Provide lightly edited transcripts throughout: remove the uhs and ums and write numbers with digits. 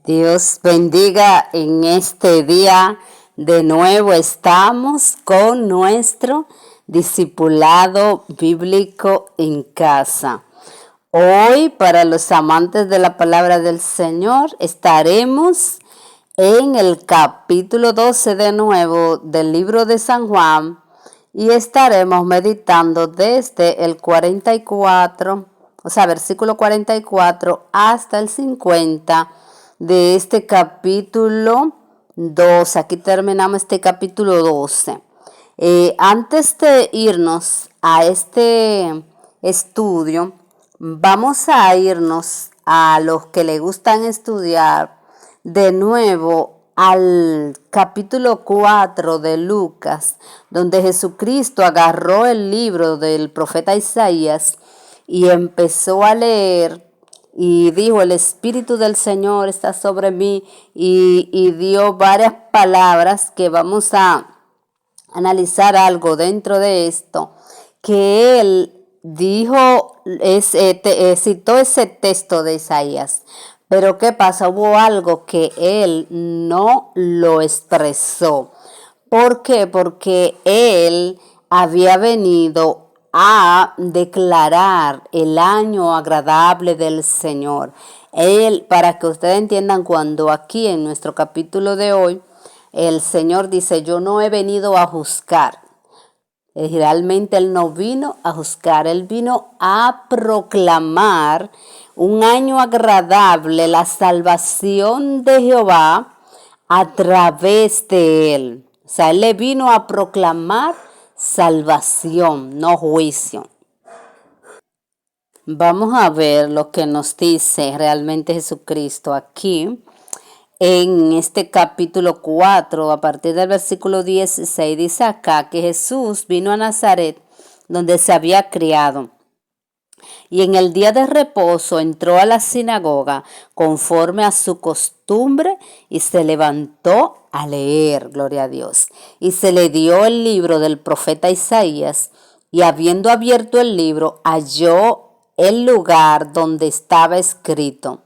Dios bendiga en este día. De nuevo estamos con nuestro discipulado bíblico en casa. Hoy, para los amantes de la palabra del Señor, estaremos en el capítulo 12 de nuevo del libro de San Juan y estaremos meditando desde el 44, versículo 44 hasta el 50 de este capítulo 12. Aquí terminamos este capítulo 12. Antes de irnos a este estudio, vamos a irnos a los que le gustan estudiar de nuevo al capítulo 4 de Lucas, donde Jesucristo agarró el libro del profeta Isaías y empezó a leer y dijo: el Espíritu del Señor está sobre mí, y dio varias palabras que vamos a analizar algo dentro de esto, que él dijo, citó ese texto de Isaías. Pero ¿qué pasa? Hubo algo que él no lo expresó. ¿Por qué? Porque él había venido a declarar el año agradable del Señor. Él, para que ustedes entiendan, cuando aquí en nuestro capítulo de hoy, el Señor dice: yo no he venido a juzgar. Realmente él no vino a juzgar, él vino a proclamar un año agradable, la salvación de Jehová a través de él. O sea, él le vino a proclamar salvación, no juicio. Vamos a ver lo que nos dice realmente Jesucristo aquí en este capítulo 4, a partir del versículo 16. Dice acá que Jesús vino a Nazaret, donde se había criado, y en el día de reposo entró a la sinagoga conforme a su costumbre y se levantó a leer, gloria a Dios. Y se le dio el libro del profeta Isaías, y habiendo abierto el libro, halló el lugar donde estaba escrito: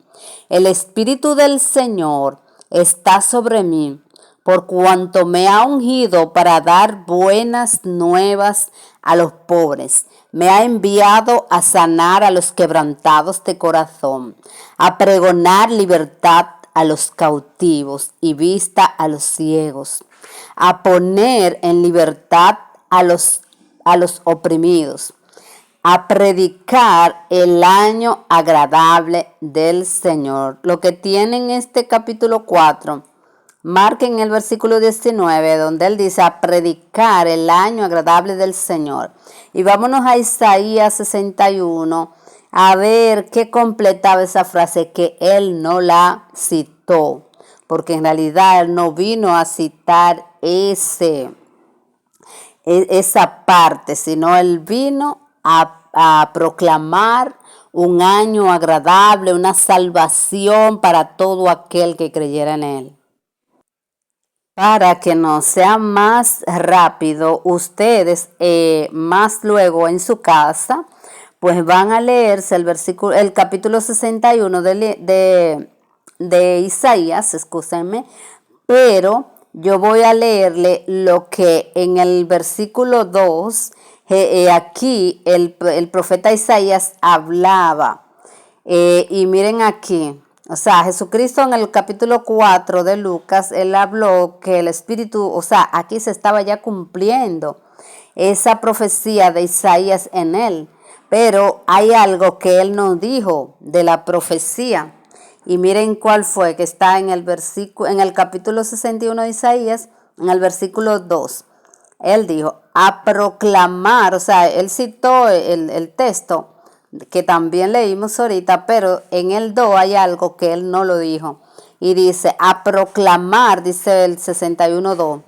el Espíritu del Señor está sobre mí, por cuanto me ha ungido para dar buenas nuevas a los pobres. Me ha enviado a sanar a los quebrantados de corazón, a pregonar libertad a los cautivos y vista a los ciegos, a poner en libertad a los oprimidos, a predicar el año agradable del Señor. Lo que tiene en este capítulo 4, marquen el versículo 19, donde él dice: a predicar el año agradable del Señor. Y vámonos a Isaías 61, a ver qué completaba esa frase, que él no la citó, porque en realidad él no vino a citar esa parte, sino él vino a proclamar un año agradable, una salvación para todo aquel que creyera en él. Para que nos sea más rápido, ustedes más luego en su casa, pues van a leerse el capítulo 61 de Isaías, excúsenme, pero yo voy a leerle lo que en el versículo 2, aquí el profeta Isaías hablaba. Y miren aquí, o sea, Jesucristo en el capítulo 4 de Lucas, él habló que el Espíritu, o sea, aquí se estaba ya cumpliendo esa profecía de Isaías en él. Pero hay algo que él nos dijo de la profecía. Y miren cuál fue, que está en el capítulo 61 de Isaías, en el versículo 2. Él dijo: a proclamar, o sea, él citó el texto que también leímos ahorita, pero en el 2 hay algo que él no lo dijo. Y dice: a proclamar, dice el 61:2,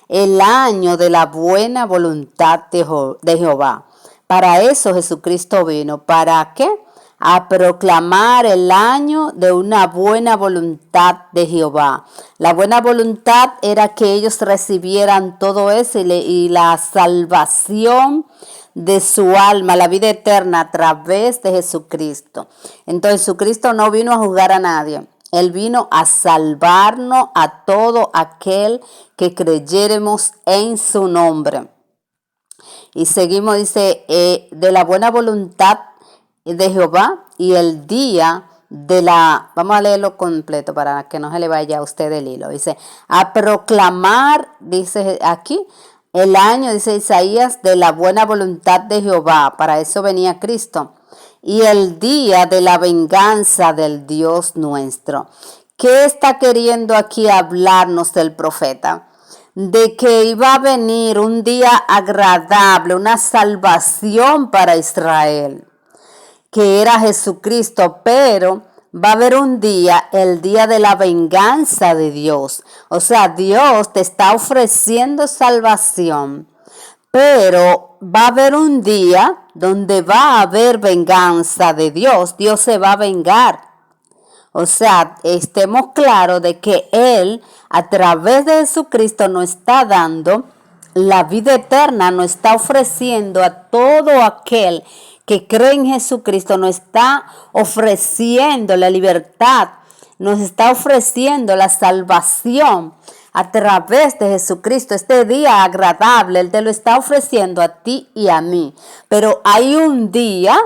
el año de la buena voluntad de Jehová. Para eso Jesucristo vino. ¿Para qué? A proclamar el año de una buena voluntad de Jehová. La buena voluntad era que ellos recibieran todo eso y la salvación de su alma, la vida eterna a través de Jesucristo. Entonces Jesucristo no vino a juzgar a nadie. Él vino a salvarnos a todo aquel que creyéremos en su nombre. Y seguimos, dice, de la buena voluntad de Jehová y el día de la, vamos a leerlo completo para que no se le vaya a usted el hilo. Dice, a proclamar, dice aquí, el año, dice Isaías, de la buena voluntad de Jehová. Para eso venía Cristo. Y el día de la venganza del Dios nuestro. ¿Qué está queriendo aquí hablarnos el profeta? De que iba a venir un día agradable, una salvación para Israel, que era Jesucristo, pero va a haber un día, el día de la venganza de Dios. O sea, Dios te está ofreciendo salvación, pero va a haber un día donde va a haber venganza de Dios. Dios se va a vengar. O sea, estemos claros de que Él, a través de Jesucristo, nos está dando la vida eterna, nos está ofreciendo a todo aquel que cree en Jesucristo, nos está ofreciendo la libertad, nos está ofreciendo la salvación a través de Jesucristo. Este día agradable, Él te lo está ofreciendo a ti y a mí. Pero hay un día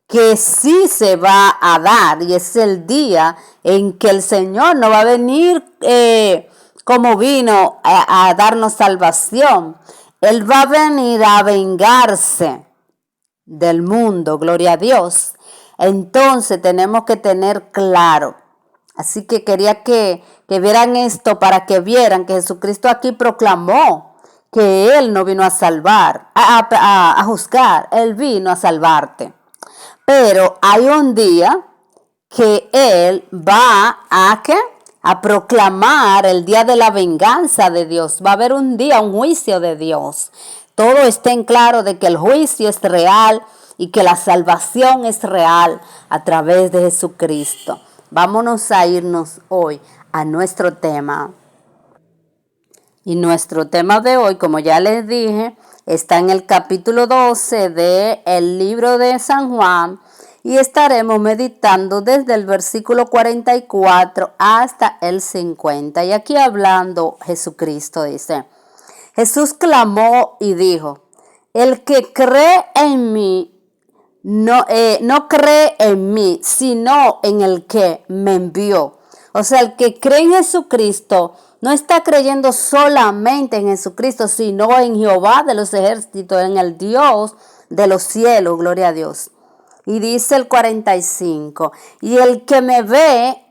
que sí se va a dar, y es el día en que el Señor no va a venir como vino a darnos salvación. Él va a venir a vengarse del mundo, gloria a Dios. Entonces tenemos que tener claro. Así que quería que vieran esto para que vieran que Jesucristo aquí proclamó que Él no vino a salvar, a juzgar, Él vino a salvarte. Pero hay un día que Él va a ¿qué? A proclamar el día de la venganza de Dios. Va a haber un día, un juicio de Dios. Todo está en claro de que el juicio es real y que la salvación es real a través de Jesucristo. Vámonos a irnos hoy a nuestro tema. Y nuestro tema de hoy, como ya les dije, está en el capítulo 12 del libro de San Juan, y estaremos meditando desde el versículo 44 hasta el 50. Y aquí hablando Jesucristo dice, Jesús clamó y dijo, el que cree en mí, no cree en mí, sino en el que me envió. O sea, el que cree en Jesucristo no está creyendo solamente en Jesucristo, sino en Jehová de los ejércitos, en el Dios de los cielos, gloria a Dios. Y dice el 45, y el que me ve,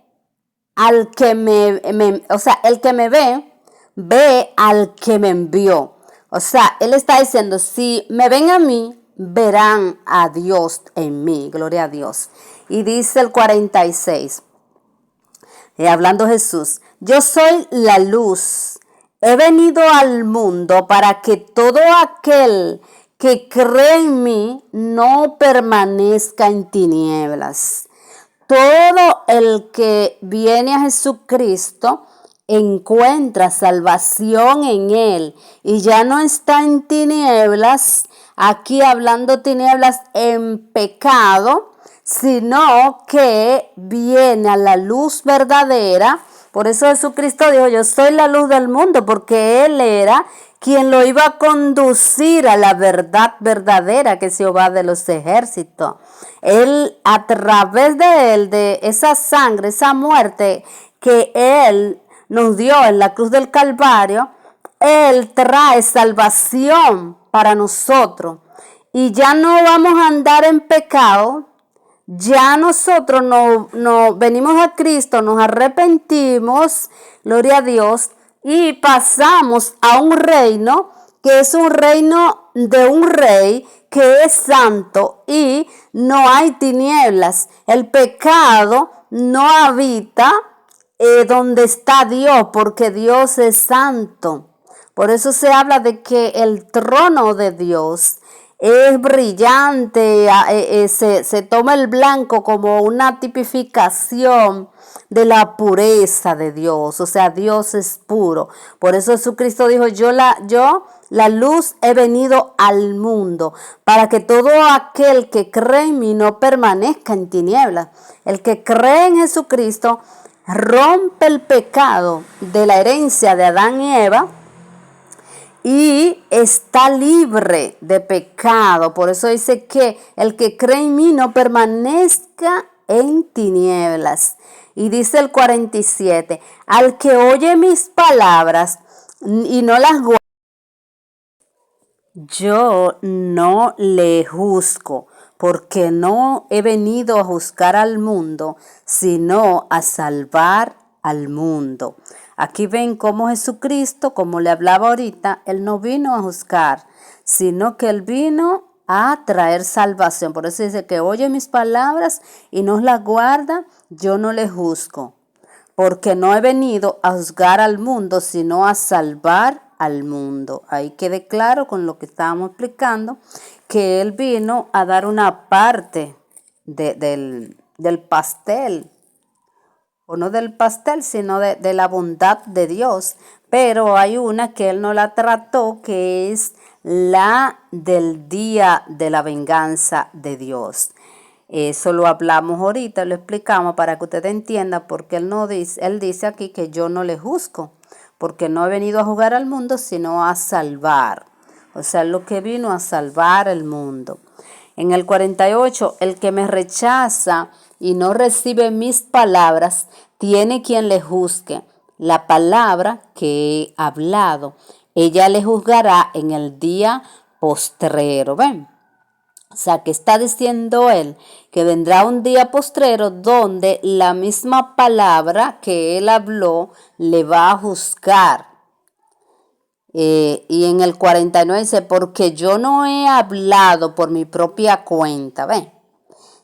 al que el que me ve al que me envió. O sea, él está diciendo, si me ven a mí, verán a Dios en mí, gloria a Dios. Y dice el 46, hablando Jesús, yo soy la luz, he venido al mundo para que todo aquel que cree en mí no permanezca en tinieblas. Todo el que viene a Jesucristo encuentra salvación en Él y ya no está en tinieblas, aquí hablando tinieblas en pecado, sino que viene a la luz verdadera. Por eso Jesucristo dijo, yo soy la luz del mundo, porque Él era quien lo iba a conducir a la verdad verdadera, que es Jehová de los ejércitos. Él, a través de Él, de esa sangre, esa muerte que Él nos dio en la cruz del Calvario, Él trae salvación para nosotros. Y ya no vamos a andar en pecado. Ya nosotros no venimos a Cristo, nos arrepentimos, gloria a Dios, y pasamos a un reino que es un reino de un rey que es santo y no hay tinieblas. El pecado no habita donde está Dios, porque Dios es santo. Por eso se habla de que el trono de Dios es brillante, se toma el blanco como una tipificación de la pureza de Dios. O sea, Dios es puro. Por eso Jesucristo dijo, yo la luz he venido al mundo, para que todo aquel que cree en mí no permanezca en tinieblas. El que cree en Jesucristo rompe el pecado de la herencia de Adán y Eva y está libre de pecado. Por eso dice que el que cree en mí no permanezca en tinieblas. Y dice el 47, al que oye mis palabras y no las guarda, yo no le juzgo, porque no he venido a juzgar al mundo, sino a salvar al mundo. Aquí ven cómo Jesucristo, como le hablaba ahorita, Él no vino a juzgar, sino que Él vino a traer salvación. Por eso dice que oye mis palabras y no las guarda, yo no le juzgo, porque no he venido a juzgar al mundo, sino a salvar al mundo. Ahí quede claro con lo que estábamos explicando, que Él vino a dar una parte del pastel, o no del pastel, sino de la bondad de Dios. Pero hay una que Él no la trató, que es la del día de la venganza de Dios. Eso lo hablamos ahorita, lo explicamos para que usted entienda, porque Él dice aquí que yo no le juzgo, porque no he venido a juzgar al mundo, sino a salvar. O sea, lo que vino a salvar el mundo. En el 48, el que me rechaza y no recibe mis palabras, tiene quien le juzgue. La palabra que he hablado, ella le juzgará en el día postrero. ¿Ven? O sea, que está diciendo él que vendrá un día postrero donde la misma palabra que él habló le va a juzgar. Y en el 49 dice, porque yo no he hablado por mi propia cuenta, ¿ven?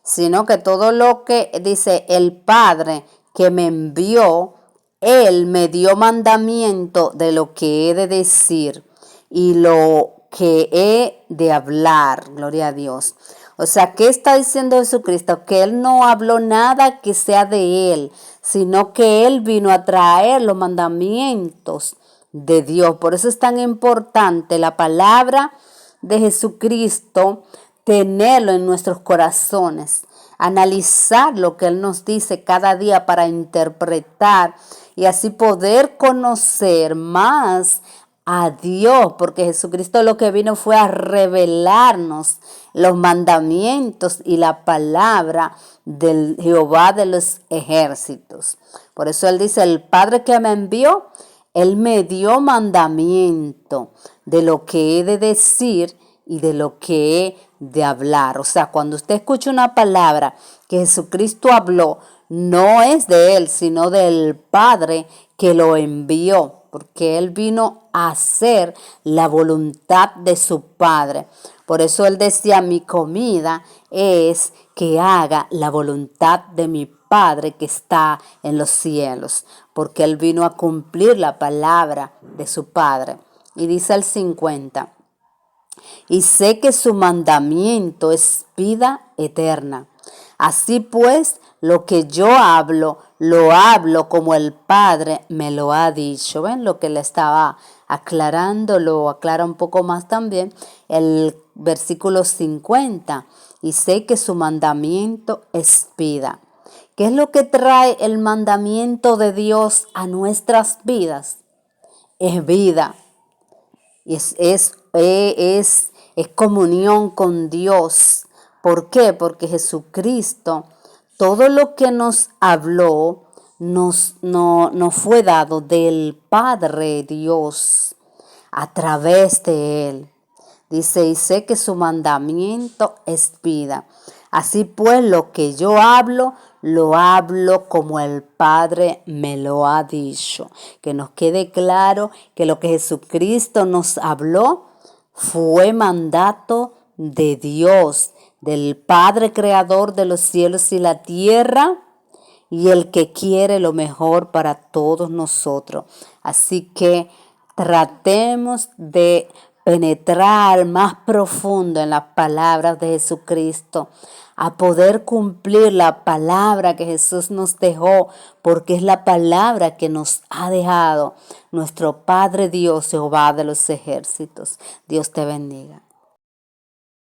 Sino que todo lo que dice el Padre que me envió, Él me dio mandamiento de lo que he de decir y lo que he de hablar, gloria a Dios. O sea, ¿qué está diciendo Jesucristo? Que Él no habló nada que sea de Él, sino que Él vino a traer los mandamientos de Dios. Por eso es tan importante la palabra de Jesucristo, tenerlo en nuestros corazones, analizar lo que Él nos dice cada día para interpretar y así poder conocer más a Dios, porque Jesucristo lo que vino fue a revelarnos los mandamientos y la palabra del Jehová de los ejércitos. Por eso Él dice, el Padre que me envió, Él me dio mandamiento de lo que he de decir y de lo que he de hablar. O sea, cuando usted escucha una palabra que Jesucristo habló, no es de Él, sino del Padre que lo envió, porque Él vino a hacer la voluntad de su Padre. Por eso Él decía, mi comida es que haga la voluntad de mi Padre que está en los cielos, porque Él vino a cumplir la palabra de su Padre. Y dice el 50, y sé que su mandamiento es vida eterna. Así pues, lo que yo hablo, lo hablo como el Padre me lo ha dicho. ¿Ven lo que le estaba aclarando? Lo aclara un poco más también el versículo 50. Y sé que su mandamiento es vida. ¿Qué es lo que trae el mandamiento de Dios a nuestras vidas? Es vida. Es comunión con Dios. ¿Por qué? Porque Jesucristo, todo lo que nos habló, nos fue dado del Padre Dios a través de Él. Dice, y sé que su mandamiento es vida. Así pues, lo que yo hablo, lo hablo como el Padre me lo ha dicho. Que nos quede claro que lo que Jesucristo nos habló fue mandato de Dios, del Padre creador de los cielos y la tierra, y el que quiere lo mejor para todos nosotros. Así que tratemos de penetrar más profundo en las palabras de Jesucristo, a poder cumplir la palabra que Jesús nos dejó, porque es la palabra que nos ha dejado nuestro Padre Dios, Jehová de los ejércitos. Dios te bendiga.